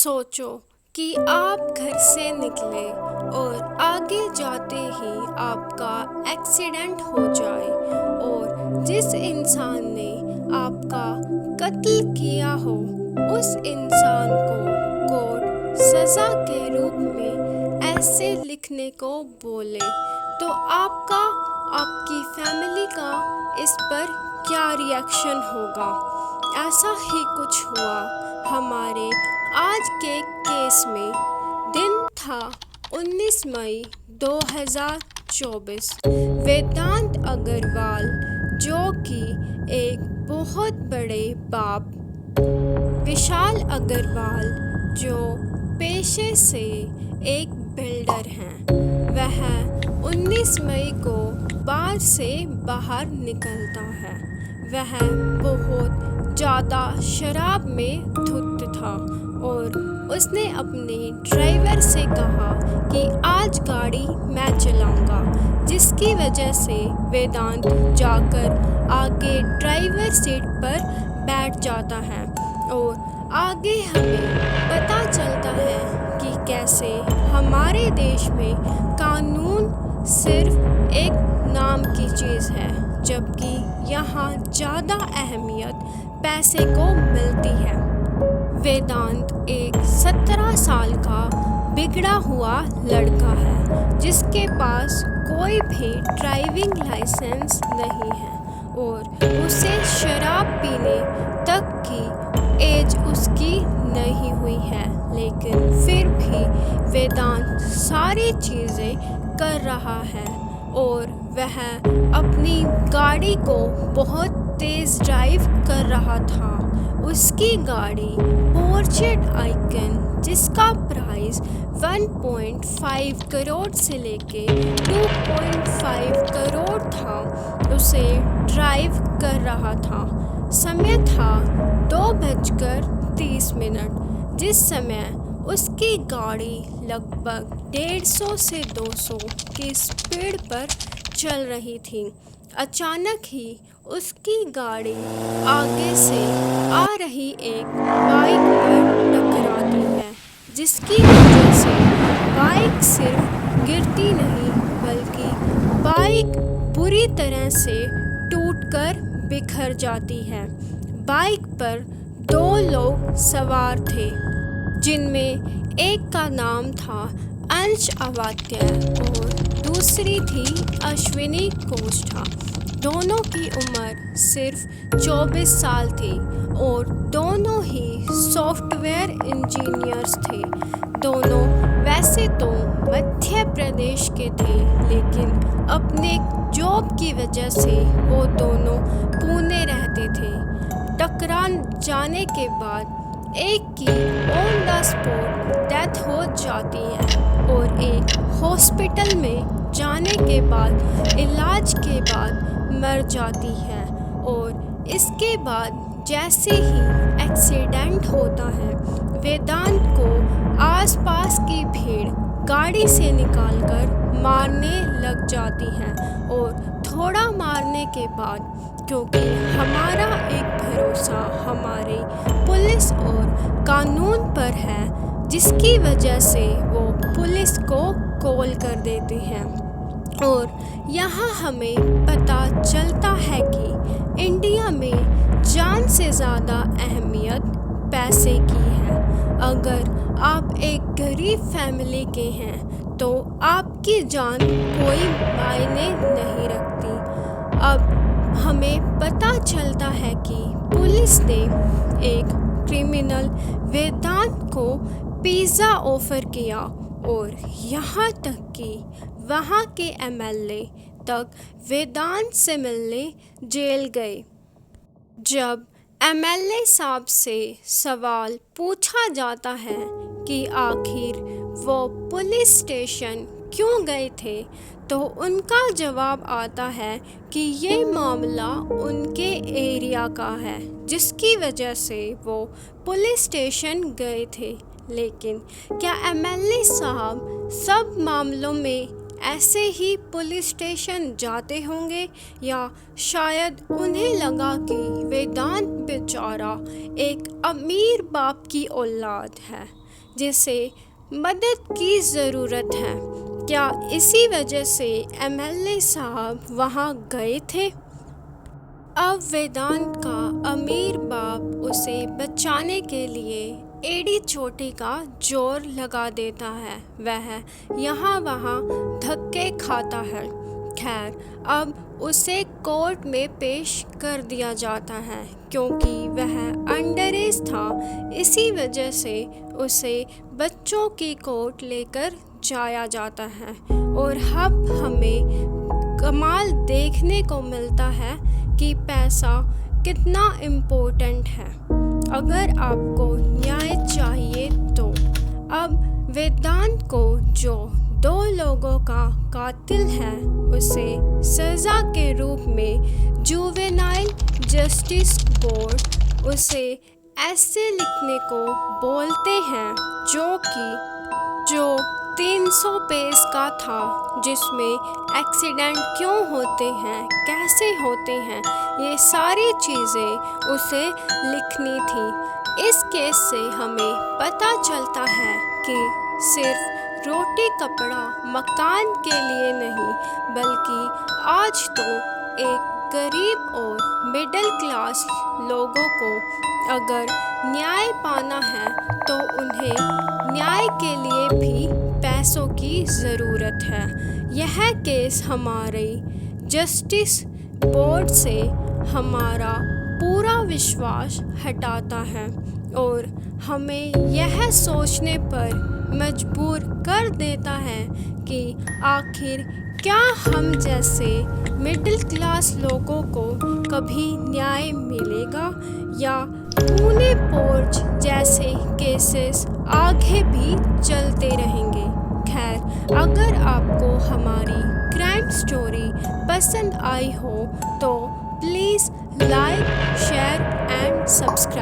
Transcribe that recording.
सोचो कि आप घर से निकले और आगे जाते ही आपका एक्सीडेंट हो जाए और जिस इंसान ने आपका कत्ल किया हो उस इंसान को कोर्ट सज़ा के रूप में ऐसे लिखने को बोले तो आपकी फैमिली का इस पर क्या रिएक्शन होगा। ऐसा ही कुछ हुआ हमारे आज के केस में। दिन था 19 मई 2024। वेदांत अग्रवाल जो कि एक बहुत बड़े बाप, विशाल अग्रवाल जो पेशे से एक बिल्डर हैं, वह 19 मई को बार से बाहर निकलता है। वह बहुत ज़्यादा शराब में धुत था और उसने अपने ड्राइवर से कहा कि आज गाड़ी मैं चलाऊंगा, जिसकी वजह से वेदांत जाकर आगे ड्राइवर सीट पर बैठ जाता है और आगे हमें पता चलता है कि कैसे हमारे देश में कानून सिर्फ एक नाम की चीज़ है, जबकि यहाँ ज़्यादा अहमियत पैसे को मिलती है। वेदांत एक 17 साल का बिगड़ा हुआ लड़का है जिसके पास कोई भी ड्राइविंग लाइसेंस नहीं है और उसे शराब पीने तक की एज उसकी नहीं हुई है, लेकिन फिर भी वेदांत सारी चीज़ें कर रहा है और वह अपनी गाड़ी को बहुत तेज़ ड्राइव कर रहा था। उसकी गाड़ी पोर्शे आइकन, जिसका प्राइस 1.5 करोड़ से लेके 2.5 करोड़ था, उसे ड्राइव कर रहा था। समय था 2:30, जिस समय उसकी गाड़ी लगभग 150 से 200 की स्पीड पर चल रही थी। अचानक ही उसकी गाड़ी आगे से आ रही एक बाइक पर टकराती है, जिसकी वजह से बाइक सिर्फ गिरती नहीं बल्कि बाइक बुरी तरह से टूटकर बिखर जाती है। बाइक पर 2 लोग सवार थे, जिनमें एक का नाम था अंश अवात्य और दूसरी थी अश्विनी कोष्ठा। दोनों की उम्र सिर्फ 24 साल थी और दोनों ही सॉफ्टवेयर इंजीनियर्स थे। दोनों वैसे तो मध्य प्रदेश के थे, लेकिन अपने जॉब की वजह से वो दोनों पुणे रहते थे। टकरा जाने के बाद एक की ऑन द स्पॉट डेथ हो जाती है और एक हॉस्पिटल में जाने के बाद इलाज के बाद मर जाती है। और इसके बाद जैसे ही एक्सीडेंट होता है, वेदांत को आसपास की भीड़ गाड़ी से निकालकर मारने लग जाती है और थोड़ा मारने के बाद, क्योंकि हमारा एक भरोसा हमारे पुलिस और कानून पर है, जिसकी वजह से वो पुलिस को कॉल कर देते हैं। और यहाँ हमें पता चलता है कि इंडिया में जान से ज़्यादा अहमियत पैसे की है। अगर आप एक गरीब फैमिली के हैं तो आपकी जान कोई मायने नहीं रखती। अब हमें पता चलता है कि पुलिस ने एक क्रिमिनल वेदांत को पिज़्ज़ा ऑफ़र किया और यहाँ तक कि वहाँ के एमएलए तक वेदांत से मिलने जेल गए। जब एमएलए साहब से सवाल पूछा जाता है कि आखिर वो पुलिस स्टेशन क्यों गए थे, तो उनका जवाब आता है कि ये मामला उनके एरिया का है, जिसकी वजह से वो पुलिस स्टेशन गए थे। लेकिन क्या एमएलए साहब सब मामलों में ऐसे ही पुलिस स्टेशन जाते होंगे, या शायद उन्हें लगा कि वेदांत बेचारा एक अमीर बाप की औलाद है, जिसे मदद की ज़रूरत है। क्या इसी वजह से एमएलए साहब वहाँ गए थे? अब वेदांत का अमीर बाप उसे बचाने के लिए एड़ी चोटी का जोर लगा देता है। वह यहाँ वहाँ धक्के खाता है। खैर, अब उसे कोर्ट में पेश कर दिया जाता है। क्योंकि वह अंडर एज था, इसी वजह से उसे बच्चों की कोर्ट लेकर जाया जाता है। और अब हमें कमाल देखने को मिलता है कि पैसा कितना इम्पोर्टेंट है अगर आपको न्याय चाहिए तो। अब वेदांत को, जो 2 लोगों का कातिल है, उसे सज़ा के रूप में जुवेनाइल जस्टिस बोर्ड उसे ऐसे लिखने को बोलते हैं जो 300 पेज का था, जिसमें एक्सीडेंट क्यों होते हैं, कैसे होते हैं, ये सारी चीज़ें उसे लिखनी थी। इस केस से हमें पता चलता है कि सिर्फ रोटी कपड़ा मकान के लिए नहीं, बल्कि आज तो एक गरीब और मिडिल क्लास लोगों को अगर न्याय पाना है तो उन्हें न्याय के लिए भी पैसों की ज़रूरत है। यह केस हमारे जस्टिस बोर्ड से हमारा पूरा विश्वास हटाता है और हमें यह सोचने पर मजबूर कर देता है कि आखिर क्या हम जैसे मिडिल क्लास लोगों को कभी न्याय मिलेगा, या पुणे पोर्च जैसे केसेस आगे भी चलते रहेंगे। खैर, अगर आपको हमारी क्राइम स्टोरी पसंद आई हो तो please like, share and subscribe.